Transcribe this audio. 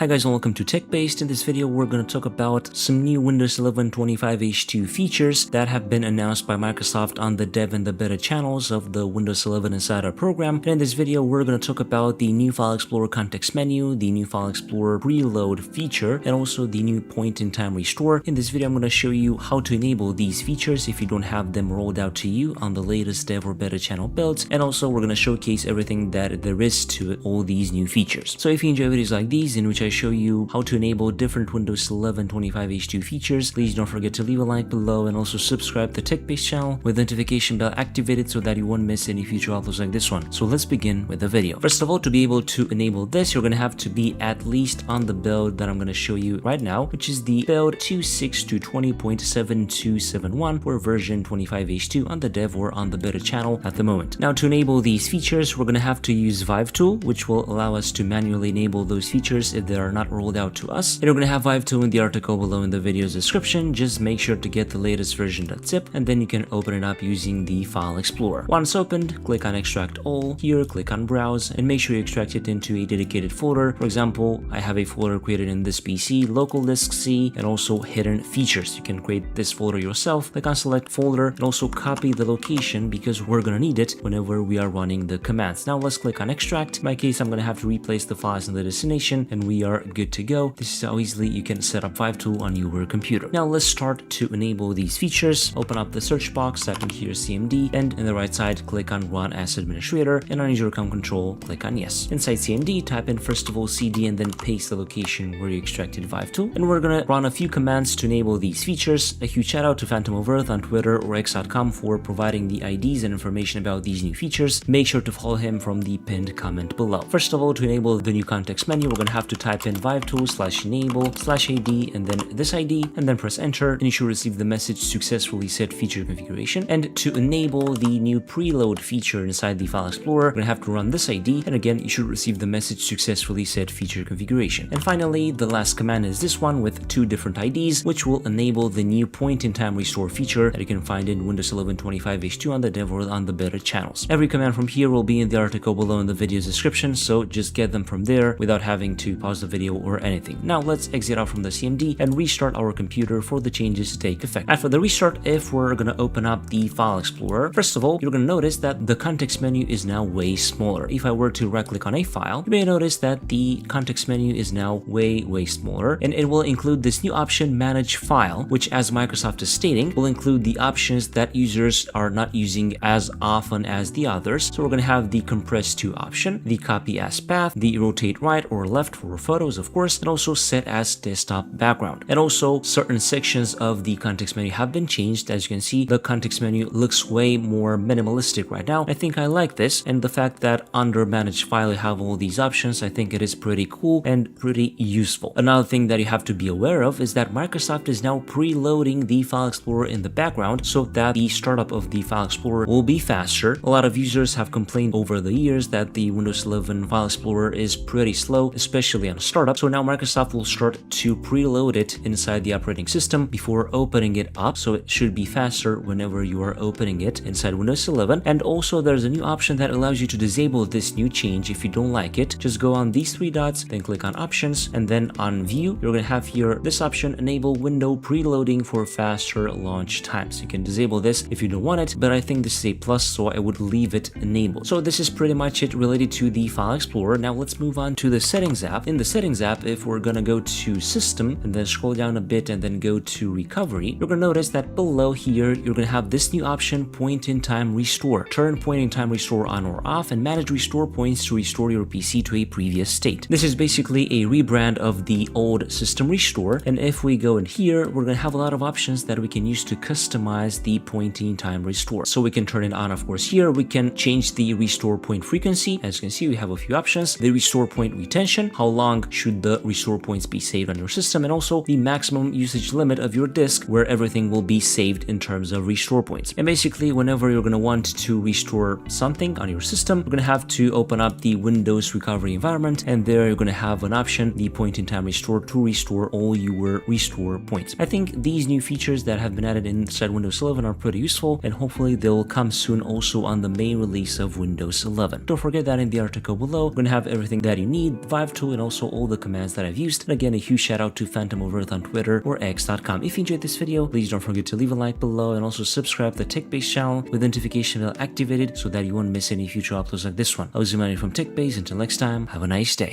Hi guys and welcome to TechBased. In this video we're going to talk about some new Windows 11 25H2 features that have been announced by Microsoft on the dev and the beta channels of the Windows 11 Insider program. And in this video we're going to talk about the new File Explorer context menu, the new File Explorer preload feature, and also the new point-in-time restore. In this video I'm going to show you how to enable these features if you don't have them rolled out to you on the latest dev or beta channel builds. And also we're going to showcase everything that there is to all these new features. So if you enjoy videos like these in which I show you how to enable different Windows 11 25H2 features, please don't forget to leave a like below and also subscribe to the TechBased channel with the notification bell activated so that you won't miss any future uploads like this one. So let's begin with the video. First of all, to be able to enable this, you're going to have to be at least on the build that I'm going to show you right now, which is the build 26.20.7271 for version 25H2 on the dev or on the beta channel at the moment. Now to enable these features, we're going to have to use Vive tool, which will allow us to manually enable those features if they are not rolled out to us. And we're going to have Vive tool in the article below in the video's description. Just make sure to get the latest version.zip and then you can open it up using the File Explorer. Once opened, click on Extract All. Here, click on Browse and make sure you extract it into a dedicated folder. For example, I have a folder created in this PC, Local Disk C, and also Hidden Features. You can create this folder yourself. Click on Select Folder and also copy the location because we're going to need it whenever we are running the commands. Now let's click on Extract. In my case, I'm going to have to replace the files in the destination and we are good to go. This is how easily you can set up Vive tool on your computer. Now let's start to enable these features. Open up the search box, type in here CMD, and in the right side, click on Run as Administrator, and on User Account Control, click on Yes. Inside CMD, type in first of all CD and then paste the location where you extracted Vive tool. And we're gonna run a few commands to enable these features. A huge shout out to Phantom of Earth on Twitter or x.com for providing the IDs and information about these new features. Make sure to follow him from the pinned comment below. First of all, to enable the new context menu, we're gonna have to type in Vive tool /enable/AD and then this ID and then press enter and you should receive the message successfully set feature configuration. And to enable the new preload feature inside the File Explorer, we're gonna have to run this ID and again you should receive the message successfully set feature configuration. And finally, the last command is this one with two different IDs, which will enable the new point-in-time restore feature that you can find in Windows 11 25H2 on the dev or on the beta channels. Every command from here will be in the article below in the video's description, so just get them from there without having to pause the video or anything. Now let's exit out from the CMD and restart our computer for the changes to take effect. After the restart, if we're gonna open up the File Explorer, first of all, you're gonna notice that the context menu is now way smaller. If I were to right click on a file, you may notice that the context menu is now way smaller, and it will include this new option, Manage File, which as Microsoft is stating, will include the options that users are not using as often as the others. So we're gonna have the Compress to option, the Copy as Path, the Rotate right or left for photos, of course, and also Set as Desktop Background. And also certain sections of the context menu have been changed. As you can see, the context menu looks way more minimalistic right now. I think I like this, and the fact that under Manage File you have all these options, I think it is pretty cool and pretty useful. Another thing that you have to be aware of is that Microsoft is now preloading the File Explorer in the background so that the startup of the File Explorer will be faster. A lot of users have complained over the years that the Windows 11 File Explorer is pretty slow, especially on startup. So now Microsoft will start to preload it inside the operating system before opening it up, so it should be faster whenever you are opening it inside Windows 11. And also there's a new option that allows you to disable this new change if you don't like it. Just go on these three dots, then click on Options, and then on View, you're going to have here this option, Enable Window Preloading for Faster Launch Times. You can disable this if you don't want it, but I think this is a plus, so I would leave it enabled. So this is pretty much it related to the File Explorer. Now let's move on to the Settings app. In the Settings app, if we're going to go to System and then scroll down a bit and then go to Recovery, you're going to notice that below here, you're going to have this new option, Point-in-Time Restore. Turn Point-in-Time Restore on or off and manage restore points to restore your PC to a previous state. This is basically a rebrand of the old System Restore, and if we go in here, we're going to have a lot of options that we can use to customize the point-in-time restore. So we can turn it on, of course. Here we can change the restore point frequency. As you can see, we have a few options. The restore point retention, how long should the restore points be saved on your system, and also the maximum usage limit of your disk where everything will be saved in terms of restore points. And basically, whenever you're going to want to restore something on your system, you're going to have to open up the Windows recovery environment, and there you're going to have an option, the point-in-time restore, to restore all your restore points. I think these new features that have been added inside Windows 11 are pretty useful, and hopefully they'll come soon also on the main release of Windows 11. Don't forget that in the article below, we're going to have everything that you need, Vive tool, and also all the commands that I've used. And again, a huge shout out to Phantom of Earth on Twitter or X.com. If you enjoyed this video, please don't forget to leave a like below and also subscribe to the TechBase channel with the notification bell activated so that you won't miss any future uploads like this one. I was Imani from TechBase. Until next time, have a nice day.